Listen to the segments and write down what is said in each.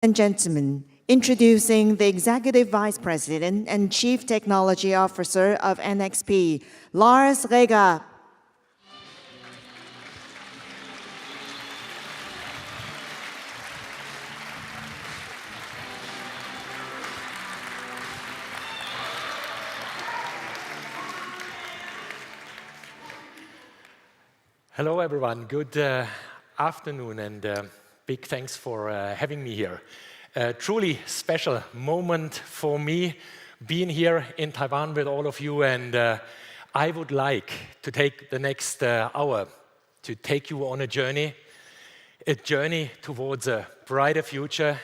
and gentlemen, introducing the Executive Vice President and Chief Technology Officer of NXP, Lars Reger. Hello, everyone. Good afternoon, and big thanks for having me here. Truly special moment for me being here in Taiwan with all of you, and I would like to take the next hour to take you on a journey towards a brighter future,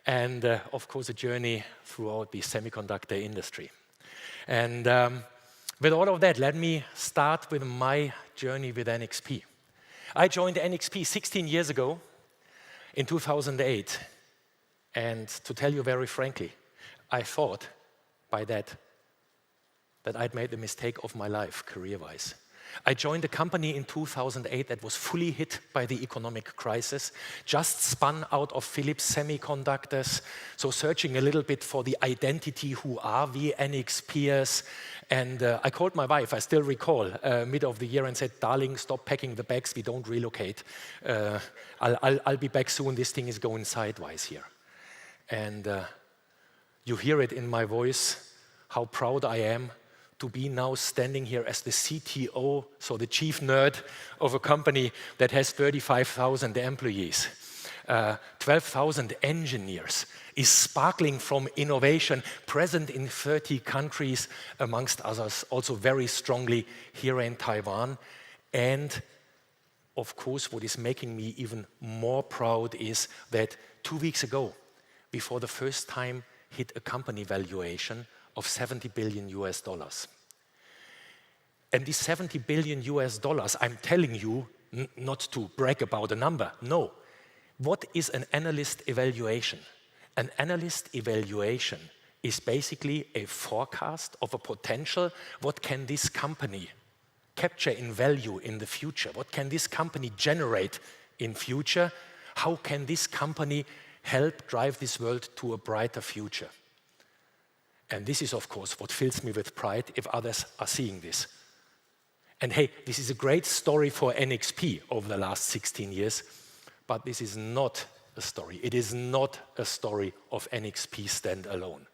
and of course a journey throughout the semiconductor industry. And with all of that, let me start with my journey with NXP. I joined NXP 16 years ago in 2008. And to tell you very frankly, I thought by that I'd made the mistake of my life career-wise. I joined a company in 2008 that was fully hit by the economic crisis, just spun out of Philips Semiconductors, so searching a little bit for the identity, who are we NXPers? And I called my wife, I still recall, mid of the year and said, darling, stop packing the bags, we don't relocate. I'll be back soon, this thing is going sideways here. And you hear it in my voice, how proud I am to be now standing here as the CTO, so the chief nerd of a company that has 35,000 employees, 12,000 engineers, is sparkling from innovation, present in 30 countries, amongst others, also very strongly here in Taiwan. And of course, what is making me even more proud is that 2 weeks ago, before the first time hit a company valuation of $70 billion. And these $70 billion, I'm telling you, not to brag about a number, no. What is an analyst evaluation? An analyst evaluation is basically a forecast of a potential, what can this company capture in value in the future? What can this company generate in future? How can this company help drive this world to a brighter future? And this is, of course, what fills me with pride if others are seeing this. And hey, this is a great story for NXP over the last 16 years, but this is not a story. It is not a story of NXP standalone.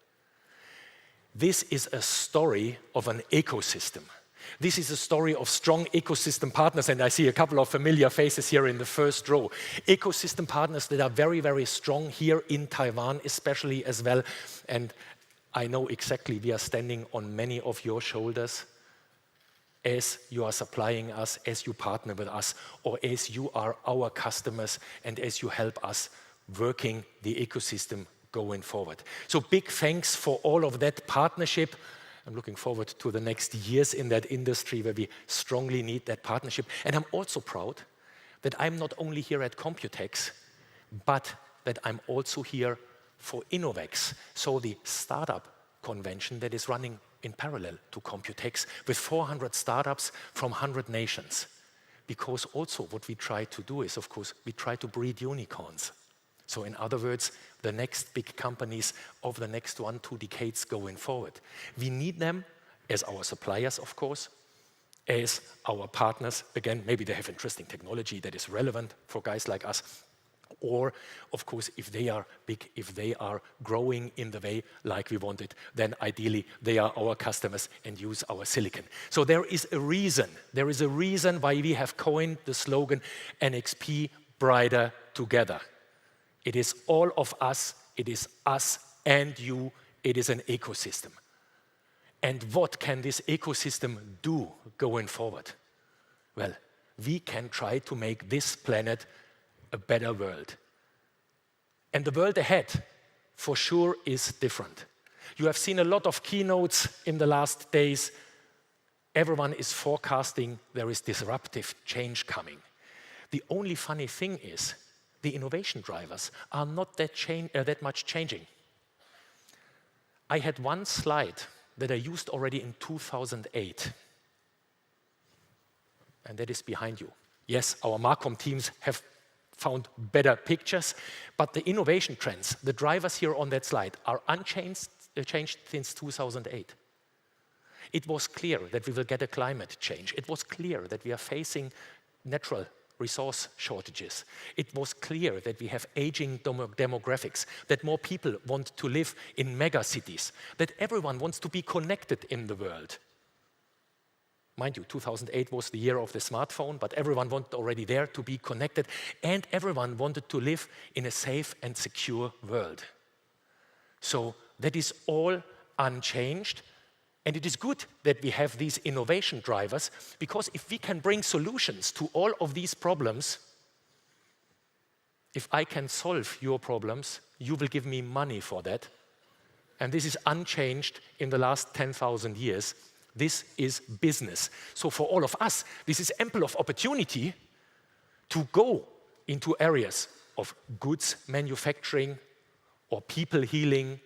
This is a story of an ecosystem. This is a story of strong ecosystem partners, and I see a couple of familiar faces here in the first row. Ecosystem partners that are very, very strong here in Taiwan, especially as well. And I know exactly we are standing on many of your shoulders as you are supplying us, as you partner with us, or as you are our customers and as you help us working the ecosystem going forward. So big thanks for all of that partnership. I'm looking forward to the next years in that industry where we strongly need that partnership. And I'm also proud that I'm not only here at Computex, but that I'm also here for Innovex, so the startup convention that is running in parallel to Computex with 400 startups from 100 nations. Because also what we try to do is, of course, we try to breed unicorns. So in other words, the next big companies of the next 1-2 decades going forward. We need them as our suppliers, of course, as our partners. Again, maybe they have interesting technology that is relevant for guys like us. Or, of course, if they are big, if they are growing in the way like we want it, then ideally they are our customers and use our silicon. So there is a reason why we have coined the slogan NXP Brighter Together. It is all of us, it is us and you, it is an ecosystem. And what can this ecosystem do going forward? Well, we can try to make this planet a better world. And the world ahead, for sure, is different. You have seen a lot of keynotes in the last days. Everyone is forecasting there is disruptive change coming. The only funny thing is the innovation drivers are not that much changing. I had one slide that I used already in 2008, and that is behind you. Yes, our Marcom teams have found better pictures. But the innovation trends, the drivers here on that slide, are unchanged changed since 2008. It was clear that we will get a climate change. It was clear that we are facing natural resource shortages. It was clear that we have aging demographics, that more people want to live in mega cities, that everyone wants to be connected in the world. Mind you, 2008 was the year of the smartphone, but everyone wanted already there to be connected, and everyone wanted to live in a safe and secure world. So that is all unchanged. And it is good that we have these innovation drivers, because if we can bring solutions to all of these problems, if I can solve your problems, you will give me money for that. And this is unchanged in the last 10,000 years. This is business. So for all of us, this is ample of opportunity to go into areas of goods manufacturing or people healing.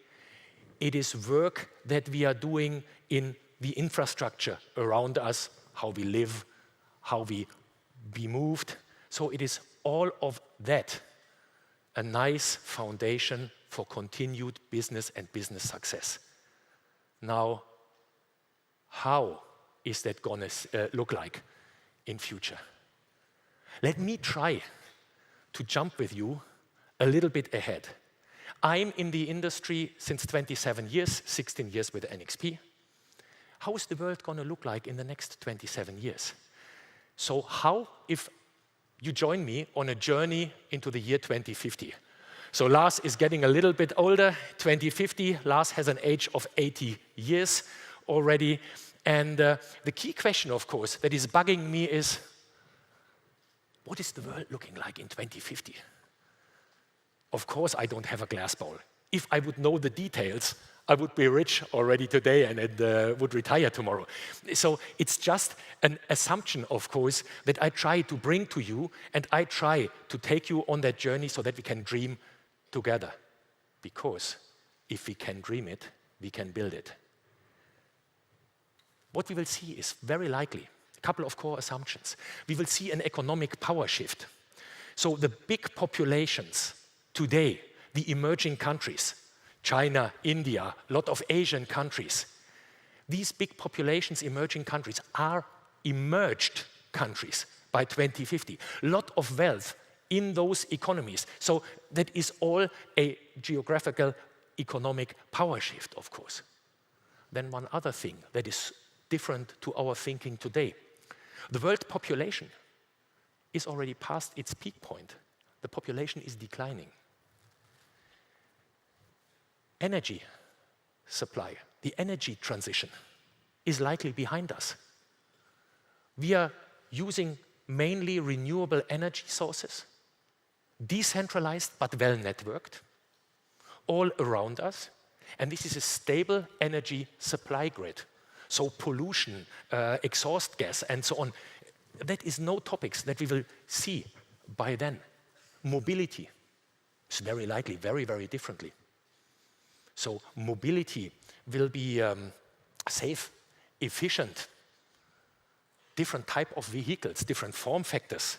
It is work that we are doing in the infrastructure around us, how we live, how we be moved. So it is all of that, a nice foundation for continued business and business success. Now, how is that going to look like in future? Let me try to jump with you a little bit ahead. I'm in the industry since 27 years, 16 years with NXP. How is the world going to look like in the next 27 years? So how if you join me on a journey into the year 2050? So Lars is getting a little bit older, 2050. Lars has an age of 80 years already. And the key question, of course, that is bugging me is, what is the world looking like in 2050? Of course, I don't have a glass ball. If I would know the details, I would be rich already today and would retire tomorrow. So it's just an assumption, of course, that I try to bring to you, and I try to take you on that journey so that we can dream together. Because if we can dream it, we can build it. What we will see is very likely a couple of core assumptions. We will see an economic power shift. So the big populations today, the emerging countries, China, India, a lot of Asian countries, these big populations, emerging countries, are emerged countries by 2050. A lot of wealth in those economies. So that is all a geographical economic power shift, of course. Then one other thing that is different to our thinking today. The world population is already past its peak point. The population is declining. Energy supply, the energy transition, is likely behind us. We are using mainly renewable energy sources, decentralized but well networked, all around us, and this is a stable energy supply grid. So pollution, exhaust gas, and so on, that is no topics that we will see by then. Mobility is very likely very, very differently. So mobility will be safe, efficient, different type of vehicles, different form factors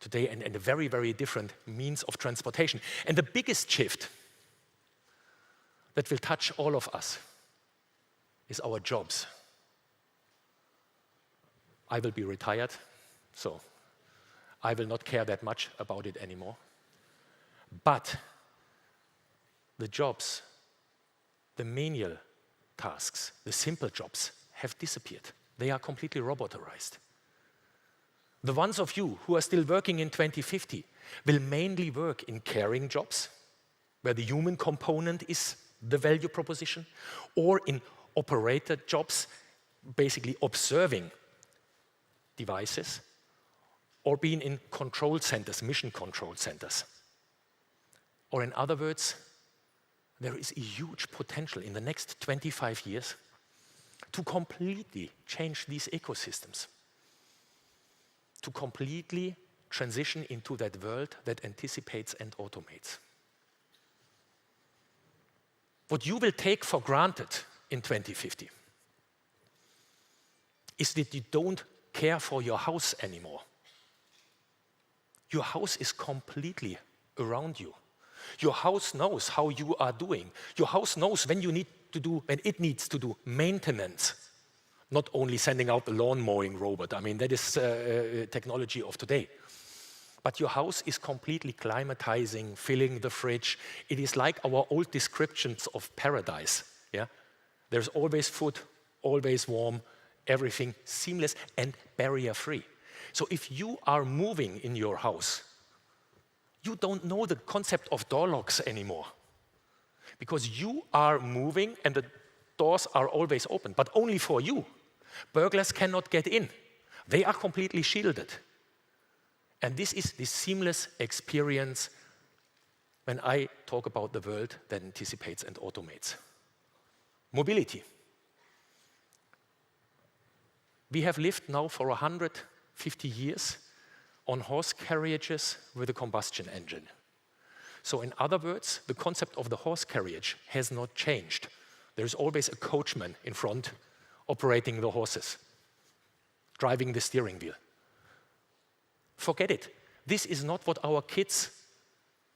today, and a very, very different means of transportation. And the biggest shift that will touch all of us is our jobs. I will be retired, so I will not care that much about it anymore. But the jobs, the menial tasks, the simple jobs have disappeared. They are completely robotarized. The ones of you who are still working in 2050 will mainly work in caring jobs, where the human component is the value proposition, or in operator jobs, basically observing devices, or being in control centers, mission control centers. Or in other words, there is a huge potential in the next 25 years to completely change these ecosystems, to completely transition into that world that anticipates and automates. What you will take for granted in 2050 is that you don't care for your house anymore. Your house is completely around you. Your house knows how you are doing. Your house knows when it needs to do maintenance. Not only sending out the lawn mowing robot. I mean, that is technology of today. But your house is completely climatizing, filling the fridge. It is like our old descriptions of paradise. Yeah? There's always food, always warm, everything seamless and barrier-free. So if you are moving in your house, you don't know the concept of door locks anymore. Because you are moving and the doors are always open, but only for you. Burglars cannot get in. They are completely shielded. And this is the seamless experience when I talk about the world that anticipates and automates. Mobility. We have lived now for 150 years on horse carriages with a combustion engine. So in other words, the concept of the horse carriage has not changed. There is always a coachman in front operating the horses, driving the steering wheel. Forget it. This is not what our kids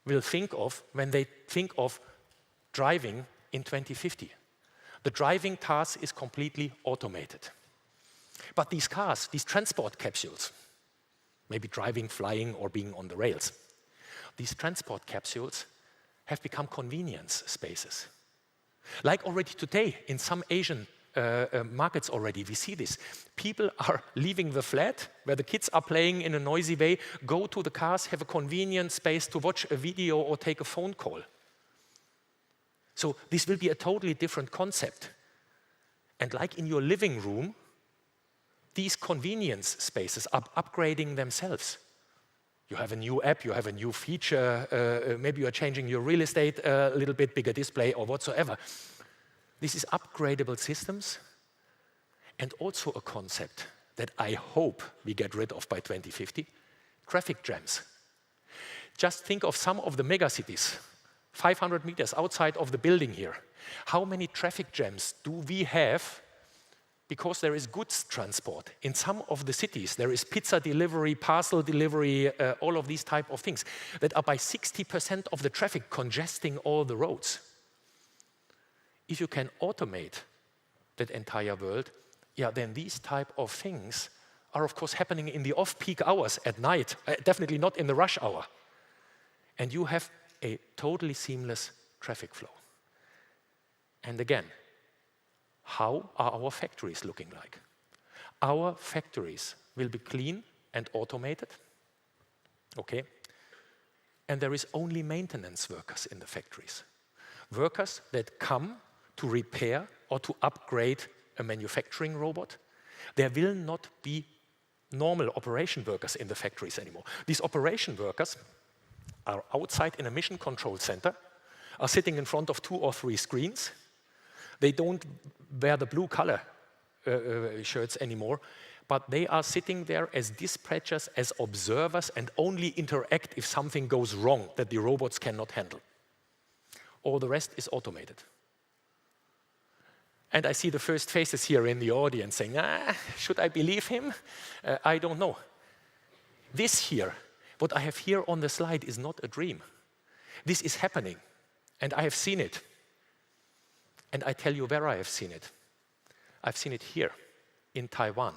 will think of when they think of driving in 2050. The driving task is completely automated. But these cars, these transport capsules, maybe driving, flying, or being on the rails, these transport capsules have become convenience spaces. Like already today, in some Asian markets already, we see this. People are leaving the flat where the kids are playing in a noisy way, go to the cars, have a convenient space to watch a video or take a phone call. So this will be a totally different concept. And like in your living room, these convenience spaces are upgrading themselves. You have a new app, you have a new feature, maybe you are changing your real estate, a little bit bigger display or whatsoever. This is upgradable systems and also a concept that I hope we get rid of by 2050, traffic jams. Just think of some of the megacities, 500 meters outside of the building here. How many traffic jams do we have because there is goods transport? In some of the cities, there is pizza delivery, parcel delivery, all of these type of things that are by 60% of the traffic congesting all the roads. If you can automate that entire world, yeah, then these type of things are of course happening in the off-peak hours at night, definitely not in the rush hour. And you have a totally seamless traffic flow. And again, how are our factories looking like? Our factories will be clean and automated, okay? And there is only maintenance workers in the factories. Workers that come to repair or to upgrade a manufacturing robot. There will not be normal operation workers in the factories anymore. These operation workers are outside in a mission control center, are sitting in front of 2 or 3 screens. They don't wear the blue color shirts anymore, but they are sitting there as dispatchers, as observers, and only interact if something goes wrong that the robots cannot handle. All the rest is automated. And I see the first faces here in the audience saying, should I believe him? I don't know. This here, what I have here on the slide is not a dream. This is happening, and I have seen it. And I tell you where I have seen it. I've seen it here, in Taiwan.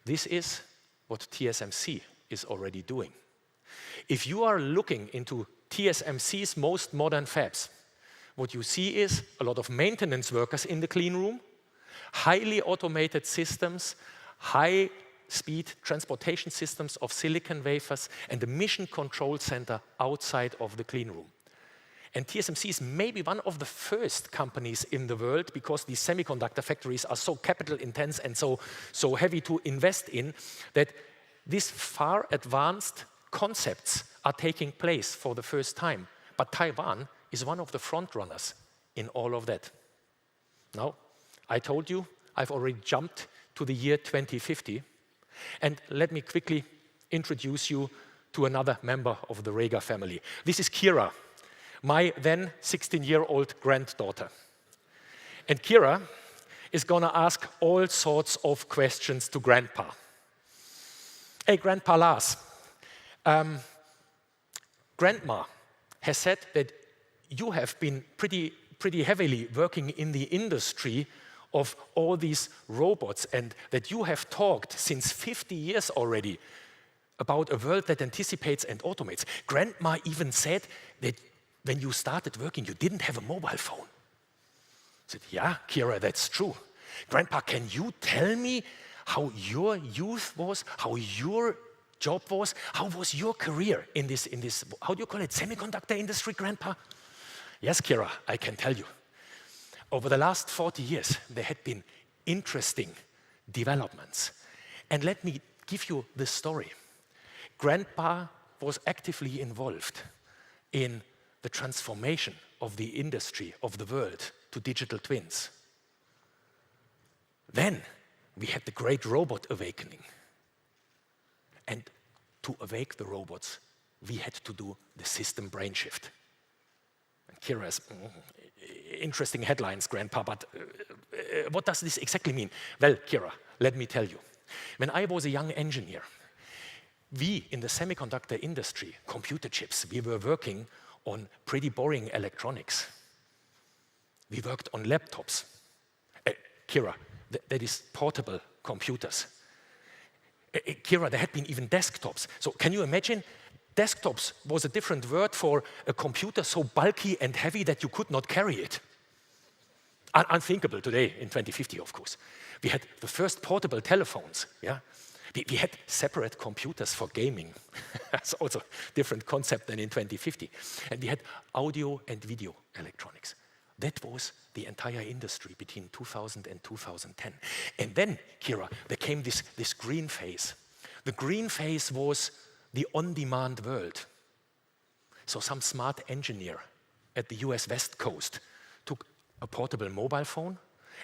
This is what TSMC is already doing. If you are looking into TSMC's most modern fabs, what you see is a lot of maintenance workers in the clean room, highly automated systems, high-speed transportation systems of silicon wafers, and a mission control center outside of the clean room. And TSMC is maybe one of the first companies in the world, because these semiconductor factories are so capital intense and so heavy to invest in, that these far advanced concepts are taking place for the first time. But Taiwan is one of the front runners in all of that. Now, I told you, I've already jumped to the year 2050. And let me quickly introduce you to another member of the Reger family. This is Kira, my then 16-year-old granddaughter. And Kira is gonna ask all sorts of questions to Grandpa. Hey, Grandpa Lars, Grandma has said that you have been pretty heavily working in the industry of all these robots, and that you have talked since 50 years already about a world that anticipates and automates. Grandma even said that when you started working, you didn't have a mobile phone. I said, yeah, Kira, that's true. Grandpa, can you tell me how your youth was, how your job was, how was your career in this, how do you call it, semiconductor industry, Grandpa? Yes, Kira, I can tell you. Over the last 40 years, there had been interesting developments. And let me give you the story. Grandpa was actively involved in the transformation of the industry, of the world, to digital twins. Then we had the great robot awakening. And to awake the robots, we had to do the system brain shift. And Kira's interesting headlines, Grandpa, but what does this exactly mean? Well, Kira, let me tell you. When I was a young engineer, we in the semiconductor industry, computer chips, we were working on pretty boring electronics. We worked on laptops. Kira, that is portable computers. Kira, there had been even desktops. So can you imagine? Desktops was a different word for a computer so bulky and heavy that you could not carry it. Unthinkable today in 2050, of course. We had the first portable telephones. Yeah, we had separate computers for gaming. That's also a different concept than in 2050. And we had audio and video electronics. That was the entire industry between 2000 and 2010. And then, Kira, there came this green phase. The green phase was the on-demand world. So some smart engineer at the US West Coast took a portable mobile phone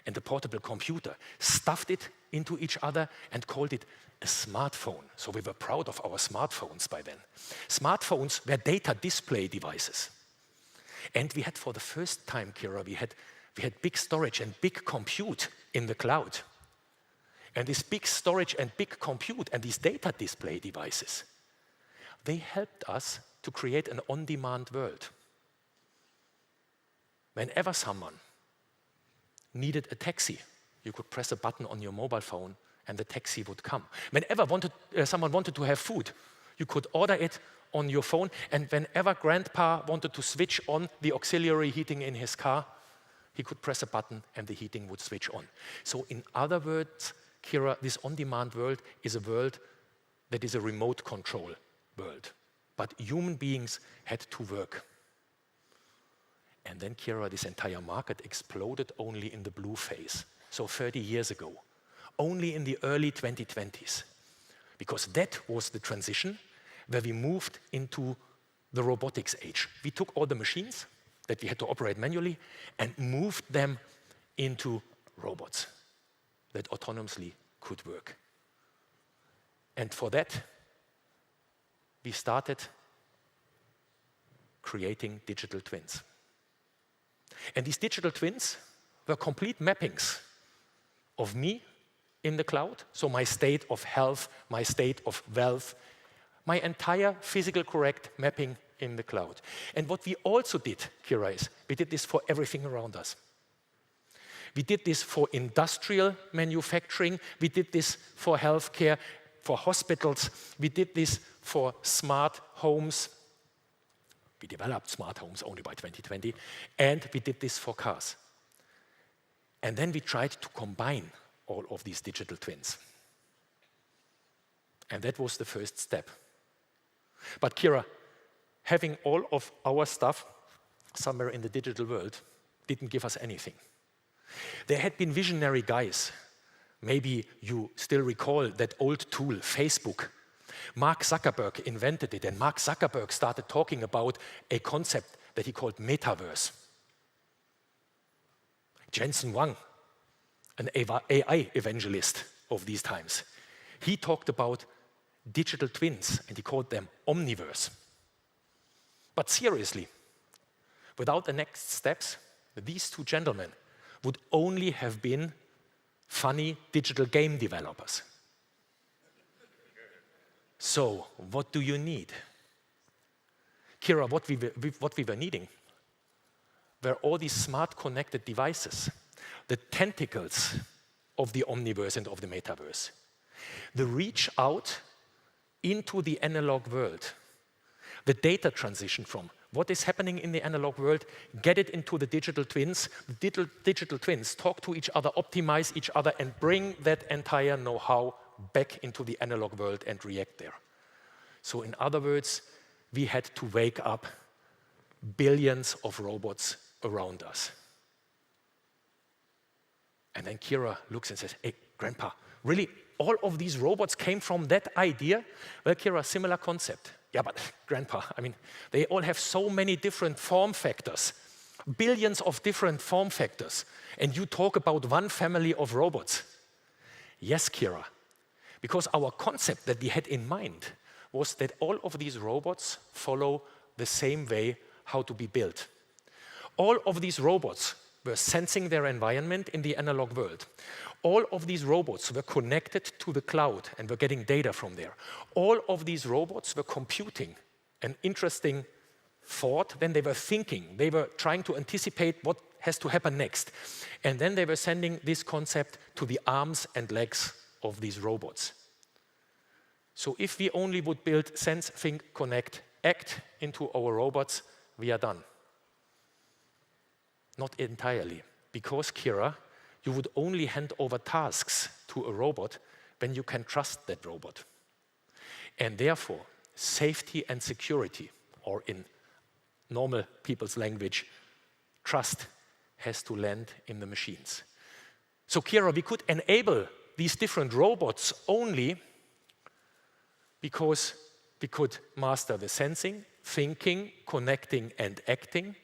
and a portable computer, stuffed it into each other and called it a smartphone. So we were proud of our smartphones by then. Smartphones were data display devices. And we had, for the first time, Kira, we had big storage and big compute in the cloud. And this big storage and big compute and these data display devices, they helped us to create an on-demand world. Whenever someone needed a taxi, you could press a button on your mobile phone and the taxi would come. Whenever someone wanted to have food, you could order it on your phone, and whenever Grandpa wanted to switch on the auxiliary heating in his car, he could press a button and the heating would switch on. So in other words, Kira, this on-demand world is a world that is a remote control world. But human beings had to work. And then, Kira, this entire market exploded only in the blue phase. So 30 years ago, only in the early 2020s. Because that was the transition where we moved into the robotics age. We took all the machines that we had to operate manually and moved them into robots that autonomously could work. And for that, we started creating digital twins. And these digital twins were complete mappings of me in the cloud, so my state of health, my state of wealth, my entire physical correct mapping in the cloud. And what we also did, Kira, is we did this for everything around us. We did this for industrial manufacturing, we did this for healthcare, for hospitals, we did this for smart homes. We developed smart homes only by 2020, and we did this for cars. And then we tried to combine all of these digital twins. And that was the first step. But Kira, having all of our stuff somewhere in the digital world didn't give us anything. There had been visionary guys. Maybe you still recall that old tool, Facebook. Mark Zuckerberg invented it, and Mark Zuckerberg started talking about a concept that he called metaverse. Jensen Huang, an AI evangelist of these times, he talked about digital twins, and he called them omniverse. But seriously, without the next steps, these two gentlemen would only have been funny digital game developers. So, what do you need? Kira, what we were needing were all these smart connected devices, the tentacles of the omniverse and of the metaverse. The reach out into the analog world, the data transition from what is happening in the analog world, get it into the digital twins. The digital twins talk to each other, optimize each other, and bring that entire know-how back into the analog world and react there. So in other words, we had to wake up billions of robots around us. And then Kira looks and says, hey, Grandpa, really, all of these robots came from that idea? Well, Kira, similar concept. Yeah, but Grandpa, I mean, they all have so many different form factors, billions of different form factors, and you talk about one family of robots. Yes, Kira, because our concept that we had in mind was that all of these robots follow the same way how to be built. All of these robots were sensing their environment in the analog world. All of these robots were connected to the cloud and were getting data from there. All of these robots were computing an interesting thought. Then they were thinking. They were trying to anticipate what has to happen next. And then they were sending this concept to the arms and legs of these robots. So if we only would build sense, think, connect, act into our robots, we are done. Not entirely, because Kira, you would only hand over tasks to a robot when you can trust that robot. And therefore, safety and security, or in normal people's language, trust has to land in the machines. So Kira, we could enable these different robots only because we could master the sensing, thinking, connecting, and acting,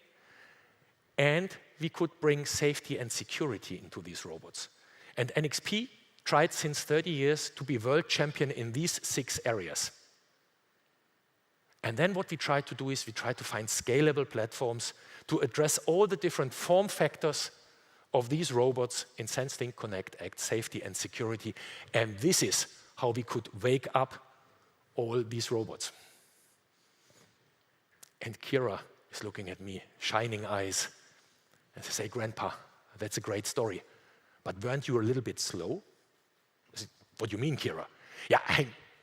and we could bring safety and security into these robots. And NXP tried since 30 years to be world champion in these 6 areas. And then what we tried to do is we tried to find scalable platforms to address all the different form factors of these robots in sense, think, connect, act, safety, and security. And this is how we could wake up all these robots. And Kira is looking at me, shining eyes, and they say, Grandpa, that's a great story, but weren't you a little bit slow? I said, what do you mean, Kira? Yeah,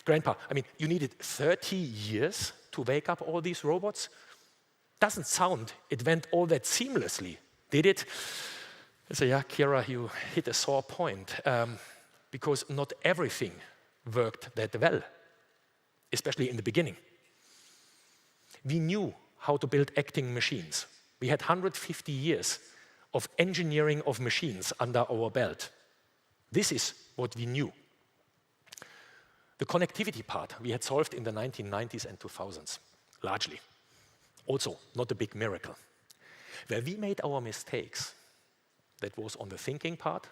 Grandpa, I mean, you needed 30 years to wake up all these robots? Doesn't sound it went all that seamlessly, did it? I say, yeah, Kira, you hit a sore point, because not everything worked that well, especially in the beginning. We knew how to build acting machines. We had 150 years of engineering of machines under our belt. This is what we knew. The connectivity part we had solved in the 1990s and 2000s, largely. Also, not a big miracle. Where we made our mistakes, that was on the thinking part,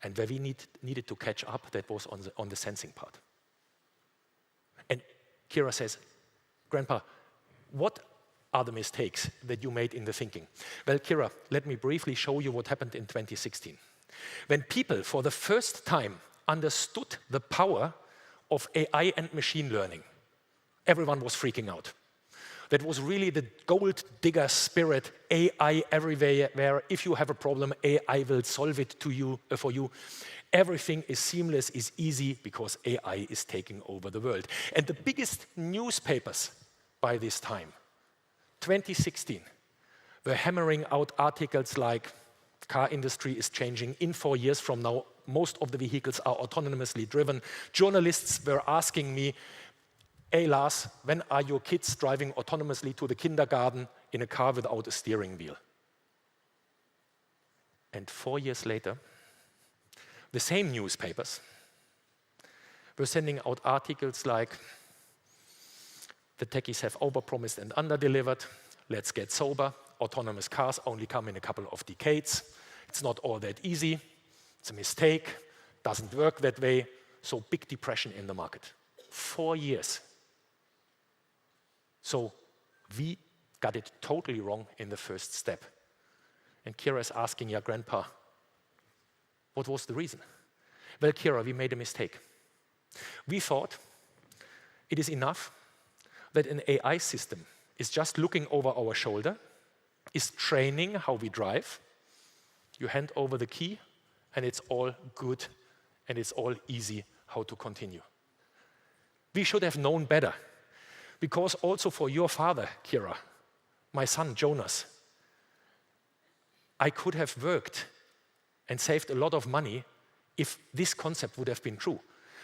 and where we needed to catch up, that was on the sensing part. And Kira says, Grandpa, what are the mistakes that you made in the thinking? Well, Kira, let me briefly show you what happened in 2016. When people, for the first time, understood the power of AI and machine learning, everyone was freaking out. That was really the gold digger spirit, AI everywhere, where if you have a problem, AI will solve it for you. Everything is seamless, is easy, because AI is taking over the world. And the biggest newspapers by this time, 2016, were hammering out articles like, car industry is changing. In 4 years from now, most of the vehicles are autonomously driven. Journalists were asking me, hey Lars, when are your kids driving autonomously to the kindergarten in a car without a steering wheel? And 4 years later, the same newspapers were sending out articles like, the techies have overpromised and underdelivered. Let's get sober. Autonomous cars only come in a couple of decades. It's not all that easy. It's a mistake. Doesn't work that way. So big depression in the market. 4 years. So we got it totally wrong in the first step. And Kira is asking, yeah, Grandpa, what was the reason? Well, Kira, we made a mistake. We thought It is enough that an AI system is just looking over our shoulder, is training how we drive. You hand over the key, and it's all good, and it's all easy how to continue. We should have known better, because also for your father, Kira, my son, Jonas, I could have worked and saved a lot of money if this concept would have been true.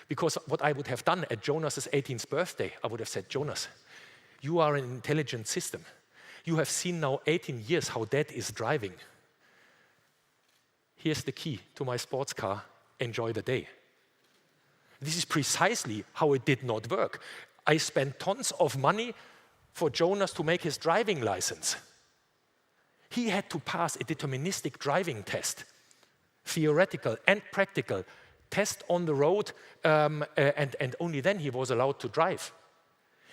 Because what I would have done at Jonas's 18th birthday, I would have said, Jonas, you are an intelligent system. You have seen now 18 years how Dad is driving. Here's the key to my sports car. Enjoy the day. This is precisely how it did not work. I spent tons of money for Jonas to make his driving license. He had to pass a deterministic driving test, theoretical and practical, test on the road, and only then he was allowed to drive.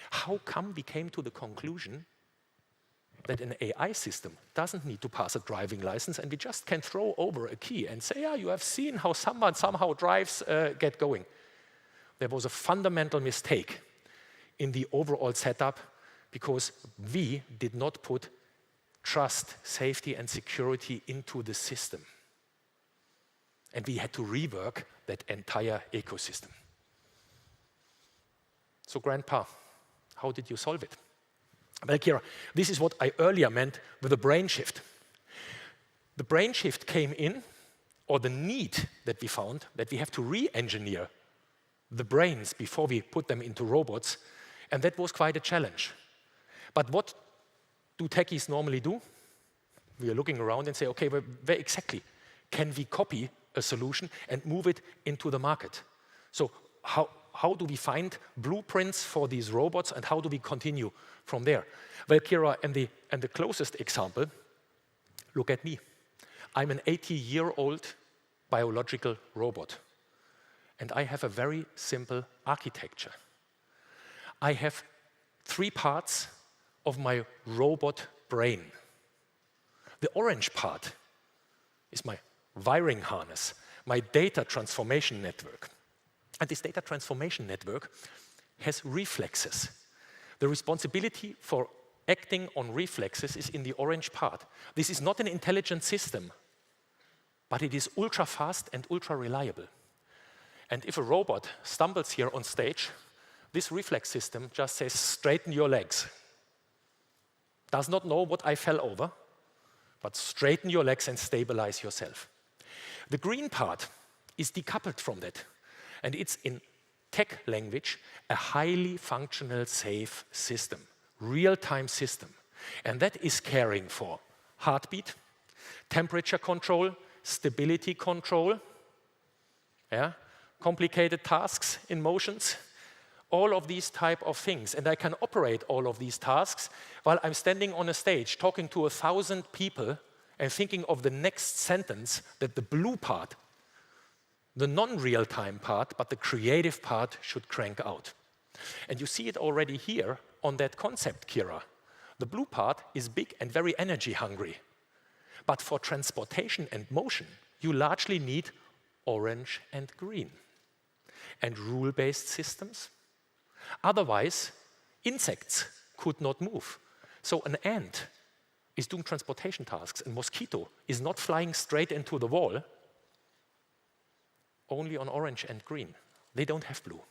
How come we came to the conclusion that an AI system doesn't need to pass a driving license and we just can throw over a key and say, yeah, you have seen how someone somehow drives, get going. There was a fundamental mistake in the overall setup because we did not put trust, safety, and security into the system. And we had to rework that entire ecosystem. So, Grandpa, how did you solve it? Well, Kira, this is what I earlier meant with a brain shift. The brain shift came in, or the need that we found, that we have to re-engineer the brains before we put them into robots, and that was quite a challenge. But what do techies normally do? We are looking around and say, okay, where exactly can we copy a solution and move it into the market? So how do we find blueprints for these robots, and how do we continue from there? Well, Kira, and the closest example, look at me. I'm an 80-year-old biological robot, and I have a very simple architecture. I have 3 parts of my robot brain. The orange part is my wiring harness, my data transformation network. And this data transformation network has reflexes. The responsibility for acting on reflexes is in the orange part. This is not an intelligent system, but it is ultra fast and ultra reliable. And if a robot stumbles here on stage, this reflex system just says, straighten your legs. Does not know what I fell over, but straighten your legs and stabilize yourself. The green part is decoupled from that, and it's in tech language a highly functional, safe system, real-time system. And that is caring for heartbeat, temperature control, stability control, complicated tasks in motions, all of these type of things. And I can operate all of these tasks while I'm standing on a stage talking to 1,000 people and thinking of the next sentence that the blue part, the non-real-time part, but the creative part should crank out. And you see it already here on that concept, Kira. The blue part is big and very energy hungry. But for transportation and motion, you largely need orange and green. And rule-based systems. Otherwise, insects could not move. So an ant is doing transportation tasks, and mosquito is not flying straight into the wall, only on orange and green. They don't have blue.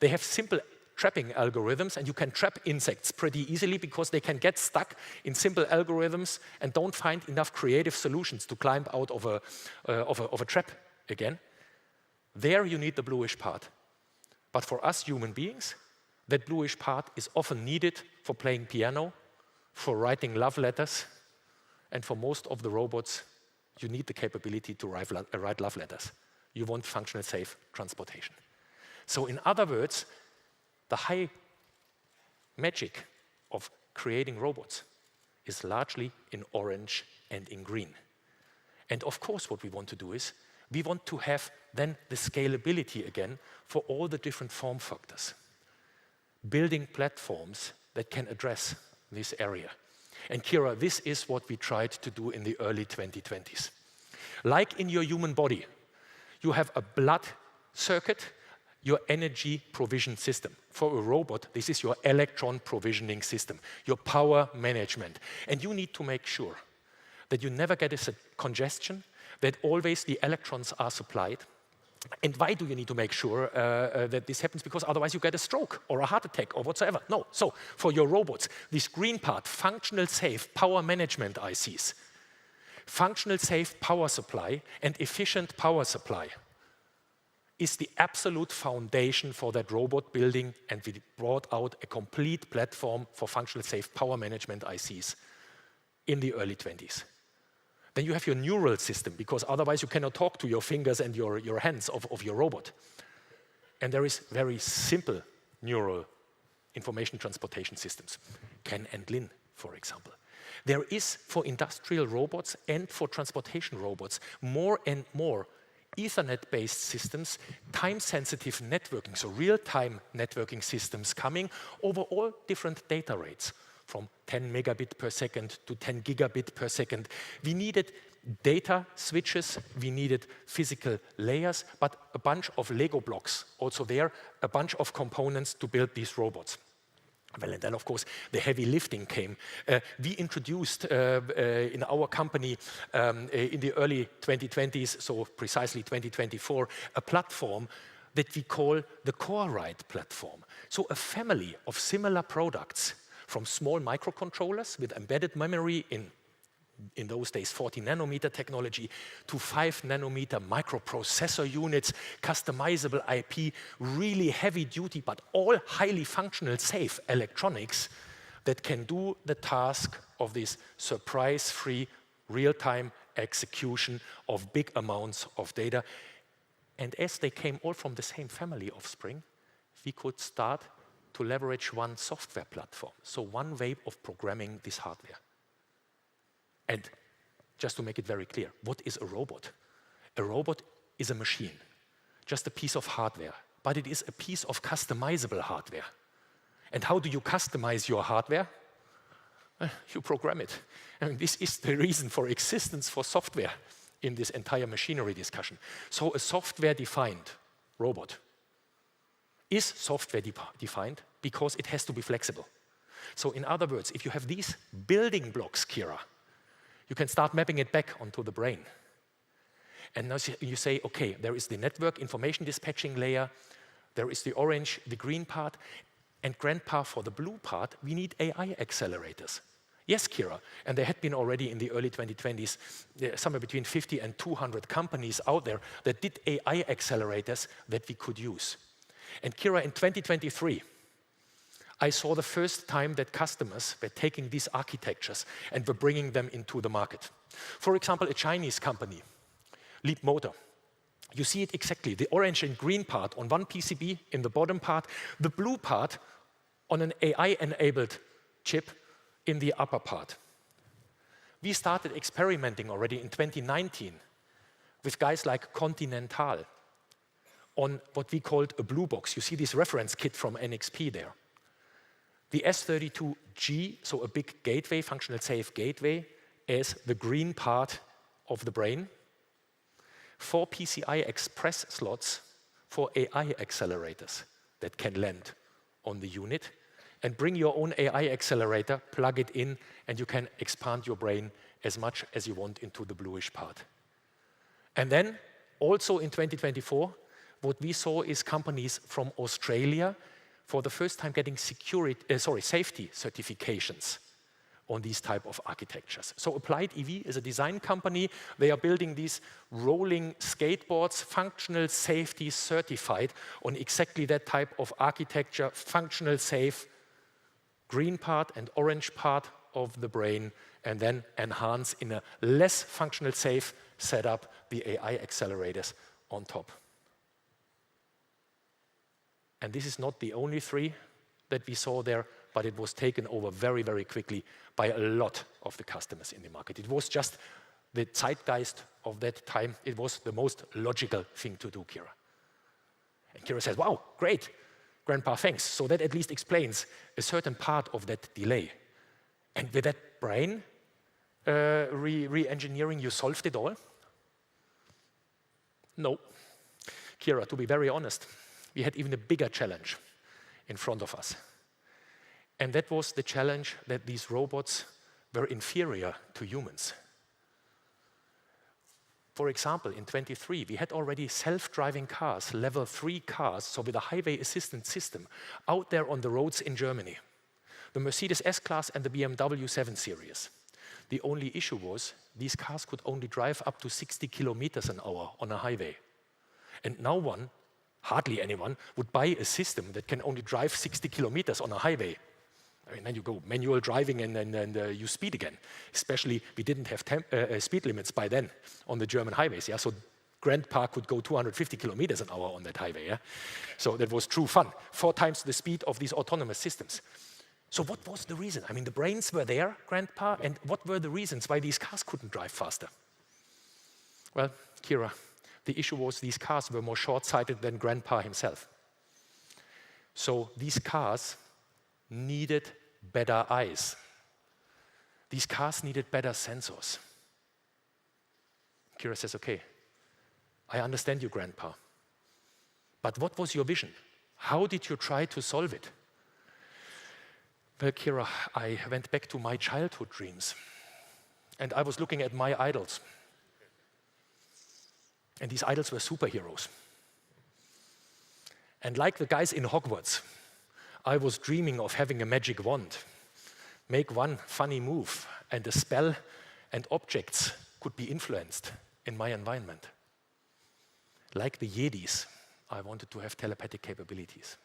They have simple trapping algorithms, and you can trap insects pretty easily because they can get stuck in simple algorithms and don't find enough creative solutions to climb out of a trap again. There you need the bluish part. But for us human beings, that bluish part is often needed for playing piano, for writing love letters, and for most of the robots, you need the capability to write love letters. You want functional, safe transportation. So in other words, the high magic of creating robots is largely in orange and in green. And of course, what we want to do is, we want to have then the scalability again for all the different form factors. Building platforms that can address this area. And Kira, this is what we tried to do in the early 2020s. Like in your human body, you have a blood circuit your energy provision system. For a robot, this is your electron provisioning system, your power management. And you need to make sure that you never get a congestion, that always the electrons are supplied. And why do you need to make sure that this happens? Because otherwise you get a stroke or a heart attack or whatsoever. No. So for your robots, this green part, functional safe power management ICs, functional safe power supply and efficient power supply is the absolute foundation for that robot building, and we brought out a complete platform for functional safe power management ICs in the early 20s. Then you have your neural system, because otherwise you cannot talk to your fingers and your hands of your robot. And there is very simple neural information transportation systems, Ken and Lin, for example. There is, for industrial robots and for transportation robots, more and more Ethernet-based systems, time-sensitive networking, so real-time networking systems coming over all different data rates, from 10 megabit per second to 10 gigabit per second. We needed data switches, we needed physical layers, but a bunch of Lego blocks also there, a bunch of components to build these robots. Well, and then, of course, the heavy lifting came. We introduced in our company in the early 2020s, so precisely 2024, a platform that we call the CoreRide platform. So a family of similar products, from small microcontrollers with embedded memory in those days 40 nanometer technology, to 5 nanometer microprocessor units, customizable IP, really heavy duty, but all highly functional, safe electronics that can do the task of this surprise-free, real-time execution of big amounts of data. And as they came all from the same family offspring, we could start to leverage one software platform, so one way of programming this hardware. And just to make it very clear, what is a robot? A robot is a machine, just a piece of hardware, but it is a piece of customizable hardware. And how do you customize your hardware? You program it. I mean, this is the reason for existence for software in this entire machinery discussion. So a software-defined robot is software-defined because it has to be flexible. So in other words, if you have these building blocks, Kira, you can start mapping it back onto the brain. And now you say, okay, there is the network information dispatching layer, there is the orange, the green part, and grandpa, for the blue part, we need AI accelerators. Yes, Kira, and there had been already in the early 2020s, somewhere between 50 and 200 companies out there that did AI accelerators that we could use. And Kira, in 2023, I saw the first time that customers were taking these architectures and were bringing them into the market. For example, a Chinese company, Leap Motor. You see it exactly, the orange and green part on one PCB in the bottom part, the blue part on an AI-enabled chip in the upper part. We started experimenting already in 2019 with guys like Continental on what we called a blue box. You see this reference kit from NXP there. The S32G, so a big gateway, functional safe gateway, as the green part of the brain. 4 PCI Express slots for AI accelerators that can land on the unit. And bring your own AI accelerator, plug it in, and you can expand your brain as much as you want into the bluish part. And then, also in 2024, what we saw is companies from Australia for the first time getting safety certifications on these type of architectures. So Applied EV is a design company. They are building these rolling skateboards, functional safety certified on exactly that type of architecture, functional safe, green part and orange part of the brain, and then enhance in a less functional safe setup the AI accelerators on top. And this is not the only 3 that we saw there, but it was taken over very, very quickly by a lot of the customers in the market. It was just the zeitgeist of that time. It was the most logical thing to do, Kira. And Kira says, wow, great, Grandpa, thanks. So that at least explains a certain part of that delay. And with that brain re-engineering, you solved it all? No. Kira, to be very honest, we had even a bigger challenge in front of us. And that was the challenge that these robots were inferior to humans. For example, in 23, we had already self-driving cars, level 3 cars, so with a highway assistance system, out there on the roads in Germany. The Mercedes S-Class and the BMW 7 Series. The only issue was these cars could only drive up to 60 kilometers an hour on a highway. And no one, hardly anyone, would buy a system that can only drive 60 kilometers on a highway. I mean, then you go manual driving and you speed again. Especially, we didn't have speed limits by then on the German highways. Yeah? So grandpa could go 250 kilometers an hour on that highway. Yeah? So that was true fun. 4 times the speed of these autonomous systems. So what was the reason? I mean, the brains were there, grandpa, and what were the reasons why these cars couldn't drive faster? Well, Kira, the issue was these cars were more short-sighted than grandpa himself. So these cars needed better eyes. These cars needed better sensors. Kira says, okay, I understand you, grandpa. But what was your vision? How did you try to solve it? Well, Kira, I went back to my childhood dreams. And I was looking at my idols. And these idols were superheroes. And like the guys in Hogwarts, I was dreaming of having a magic wand, make one funny move, and a spell and objects could be influenced in my environment. Like the Jedis, I wanted to have telepathic capabilities.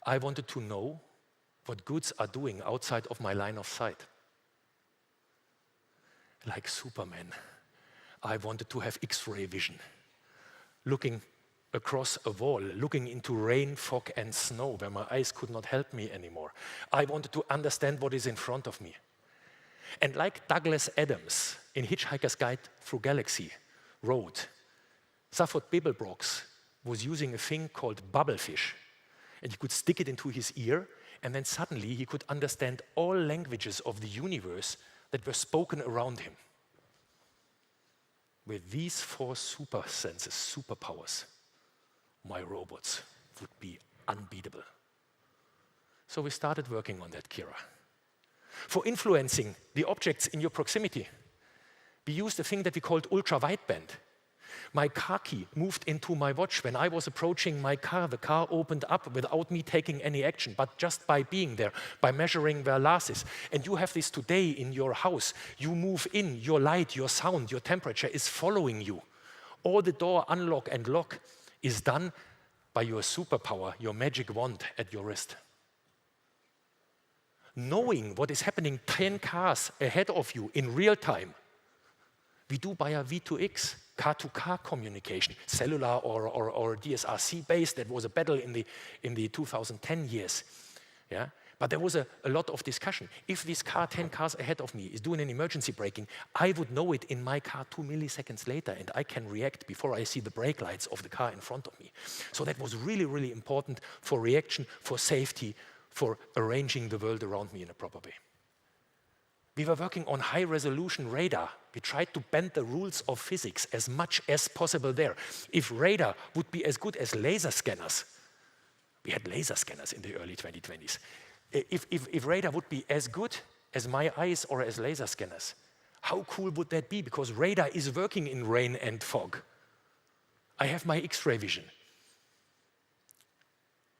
I wanted to know what goods are doing outside of my line of sight. Like Superman, I wanted to have X-ray vision, looking across a wall, looking into rain, fog, and snow, where my eyes could not help me anymore. I wanted to understand what is in front of me. And like Douglas Adams in Hitchhiker's Guide Through Galaxy wrote, Safford Beeblebrox was using a thing called bubblefish, and he could stick it into his ear, and then suddenly he could understand all languages of the universe that were spoken around him. With these 4 super senses, superpowers, my robots would be unbeatable. So we started working on that, Kira. For influencing the objects in your proximity, we used a thing that we called ultra-wideband. My car key moved into my watch. When I was approaching my car, the car opened up without me taking any action, but just by being there, by measuring where Lars is. And you have this today in your house. You move in, your light, your sound, your temperature is following you. All the door unlock and lock is done by your superpower, your magic wand at your wrist. Knowing what is happening 10 cars ahead of you in real time, we do by a V2X, car-to-car communication, cellular or DSRC based. That was a battle in the 2010 years. Yeah? But there was a lot of discussion. If this car 10 cars ahead of me is doing an emergency braking, I would know it in my car 2 milliseconds later, and I can react before I see the brake lights of the car in front of me. So that was really, really important for reaction, for safety, for arranging the world around me in a proper way. We were working on high-resolution radar. We tried to bend the rules of physics as much as possible there. If radar would be as good as laser scanners, we had laser scanners in the early 2020s. If radar would be as good as my eyes or as laser scanners, how cool would that be? Because radar is working in rain and fog. I have my X-ray vision.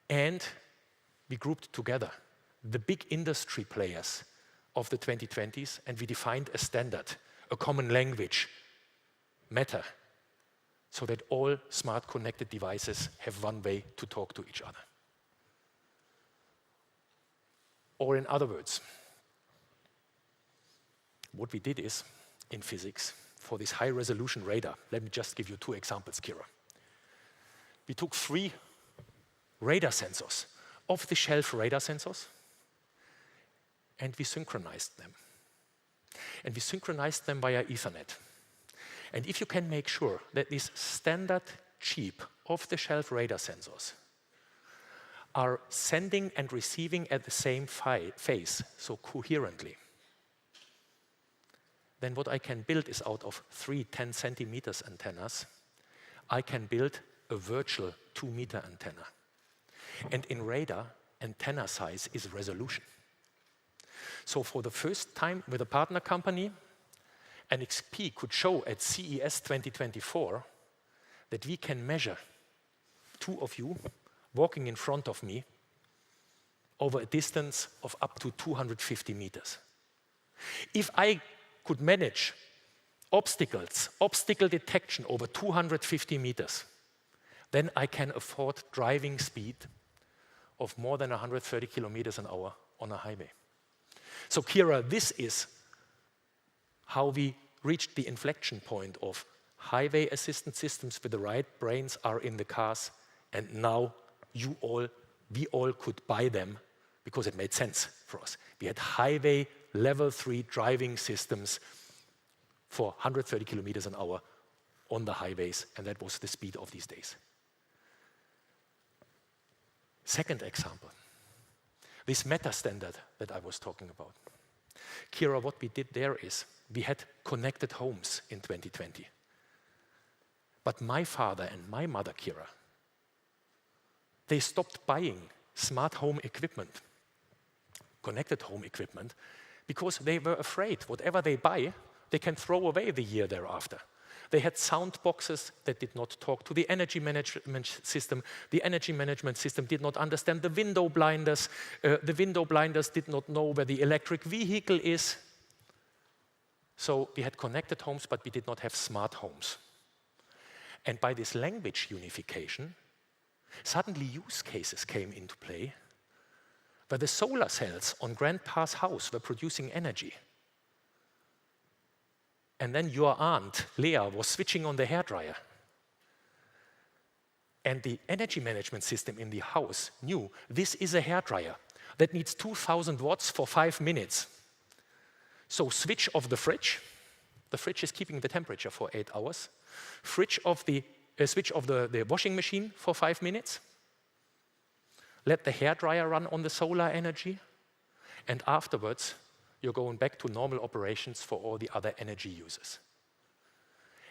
And we grouped together the big industry players of the 2020s, and we defined a standard, a common language, Matter, so that all smart connected devices have one way to talk to each other. Or in other words, what we did is, in physics, for this high-resolution radar, let me just give you 2 examples, Kira. We took 3 radar sensors, off-the-shelf radar sensors, and we synchronized them. And we synchronized them via Ethernet. And if you can make sure that these standard, cheap, off-the-shelf radar sensors are sending and receiving at the same phase, so coherently, then what I can build is out of 3 10 centimeters antennas, I can build a virtual 2-meter antenna. And in radar, antenna size is resolution. So for the first time with a partner company, NXP could show at CES 2024 that we can measure two of you walking in front of me over a distance of up to 250 meters. If I could manage obstacle detection over 250 meters, then I can afford driving speed of more than 130 kilometers an hour on a highway. So Kira, this is how we reached the inflection point of highway assistance systems with the right brains are in the cars, and now we all could buy them because it made sense for us. We had highway level 3 driving systems for 130 kilometers an hour on the highways, and that was the speed of these days. Second example, this meta standard that I was talking about. Kira, what we did there is we had connected homes in 2020. But my father and my mother, Kira, they stopped buying smart home equipment, connected home equipment, because they were afraid whatever they buy, they can throw away the year thereafter. They had sound boxes that did not talk to the energy management system. The energy management system did not understand the window blinders. The window blinders did not know where the electric vehicle is. So we had connected homes, but we did not have smart homes. And by this language unification, suddenly use cases came into play where the solar cells on grandpa's house were producing energy. And then your aunt, Leah, was switching on the hairdryer. And the energy management system in the house knew this is a hairdryer that needs 2,000 watts for 5 minutes. So switch off the fridge. The fridge is keeping the temperature for 8 hours. Switch off the washing machine for 5 minutes. Let the hairdryer run on the solar energy. And afterwards, you're going back to normal operations for all the other energy users.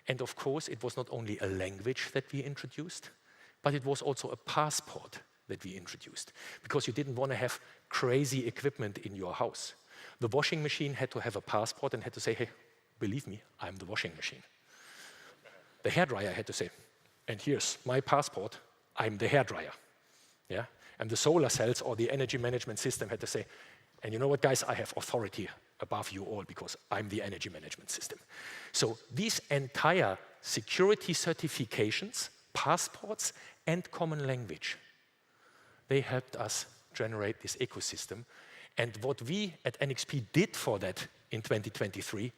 And of course, it was not only a language that we introduced, but it was also a passport that we introduced, because you didn't want to have crazy equipment in your house. The washing machine had to have a passport and had to say, hey, believe me, I'm the washing machine. The hairdryer had to say, and here's my passport, I'm the hairdryer. Yeah? And the solar cells or the energy management system had to say, and you know what, guys, I have authority above you all because I'm the energy management system. So these entire security certifications, passports, and common language, they helped us generate this ecosystem. And what we at NXP did for that in 2023,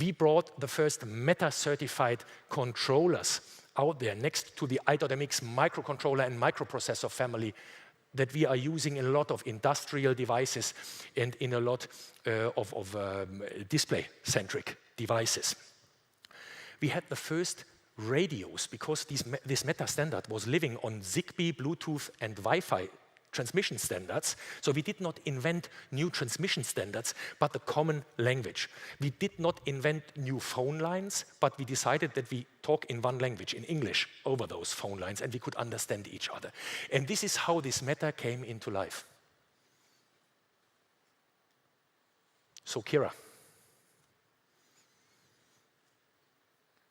we brought the first Meta-certified controllers out there next to the i.MX microcontroller and microprocessor family that we are using in a lot of industrial devices and in a lot of display-centric devices. We had the first radios, because this Meta standard was living on Zigbee, Bluetooth, and Wi-Fi transmission standards. So we did not invent new transmission standards, but the common language. We did not invent new phone lines, but we decided that we talk in one language, in English, over those phone lines, and we could understand each other. And this is how this Meta came into life. So Kira,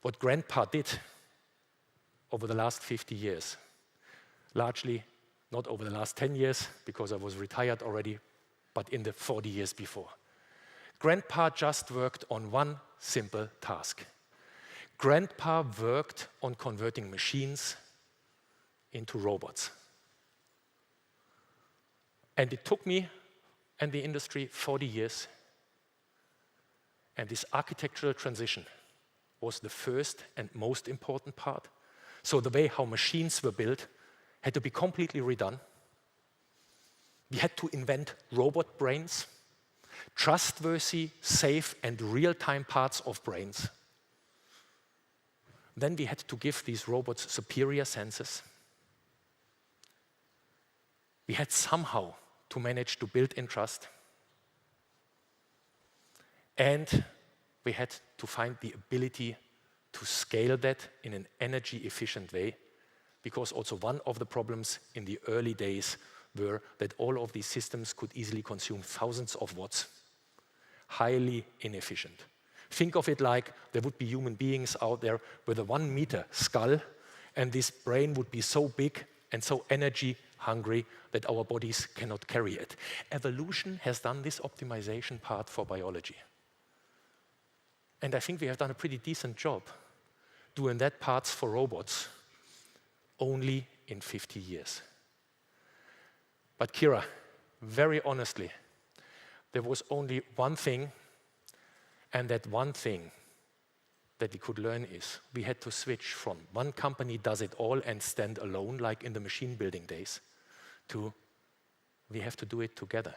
what Grandpa did over the last 50 years, largely not over the last 10 years, because I was retired already, but in the 40 years before. Grandpa just worked on one simple task. Grandpa worked on converting machines into robots. And it took me and the industry 40 years. And this architectural transition was the first and most important part. So the way how machines were built had to be completely redone. We had to invent robot brains, trustworthy, safe, and real-time parts of brains. Then we had to give these robots superior senses. We had somehow to manage to build in trust. And we had to find the ability to scale that in an energy-efficient way, because also one of the problems in the early days were that all of these systems could easily consume thousands of watts. Highly inefficient. Think of it like there would be human beings out there with a 1 meter skull, and this brain would be so big and so energy hungry that our bodies cannot carry it. Evolution has done this optimization part for biology. And I think we have done a pretty decent job doing that parts for robots only in 50 years. But Kira, very honestly, there was only one thing, and that one thing that we could learn is we had to switch from one company does it all and stand alone, like in the machine building days, to we have to do it together.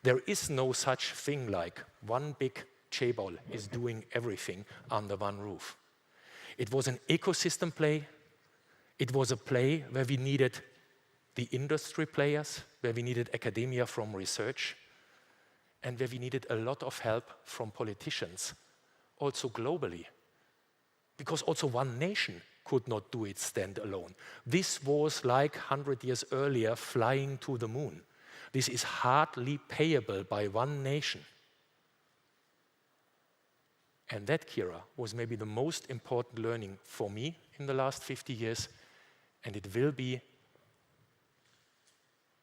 There is no such thing like one big chaebol is doing everything under one roof. It was an ecosystem play. It was a play where we needed the industry players, where we needed academia from research, and where we needed a lot of help from politicians, also globally. Because also one nation could not do it stand alone. This was like 100 years earlier flying to the moon. This is hardly payable by one nation. And that, Kira, was maybe the most important learning for me in the last 50 years, and it will be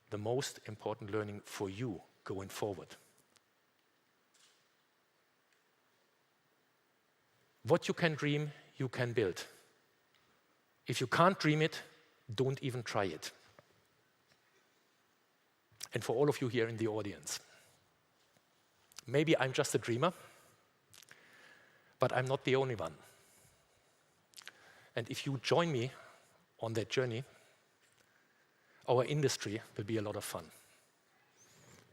the most important learning for you going forward. What you can dream, you can build. If you can't dream it, don't even try it. And for all of you here in the audience, maybe I'm just a dreamer, but I'm not the only one. And if you join me on that journey, our industry will be a lot of fun.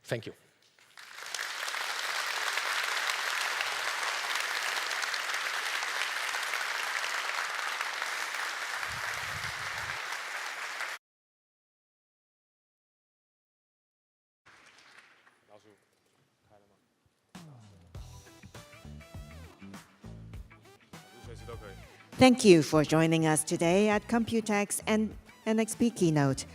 Thank you. Thank you for joining us today at Computex and NXP Keynote.